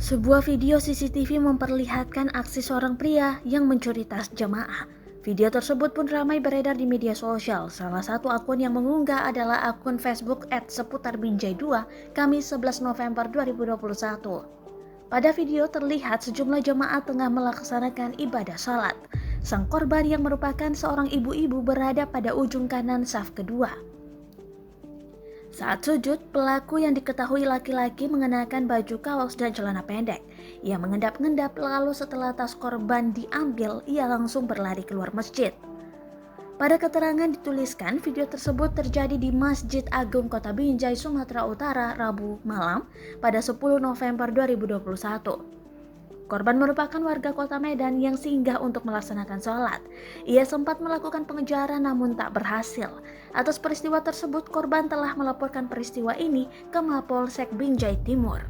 Sebuah video CCTV memperlihatkan aksi seorang pria yang mencuri tas jemaah. Video tersebut pun ramai beredar di media sosial. Salah satu akun yang mengunggah adalah akun Facebook @seputarbinjai2 Kamis 11 November 2021. Pada video terlihat sejumlah jemaah tengah melaksanakan ibadah salat. Sang korban yang merupakan seorang ibu-ibu berada pada ujung kanan saf kedua. Saat sujud, pelaku yang diketahui laki-laki mengenakan baju kaos dan celana pendek. Ia mengendap-endap lalu setelah tas korban diambil, ia langsung berlari keluar masjid. Pada keterangan dituliskan, video tersebut terjadi di Masjid Agung Kota Binjai, Sumatera Utara, Rabu malam pada 10 November 2021. Korban merupakan warga kota Medan yang singgah untuk melaksanakan sholat. Ia sempat melakukan pengejaran namun tak berhasil. Atas peristiwa tersebut, korban telah melaporkan peristiwa ini ke Mapolsek Binjai Timur.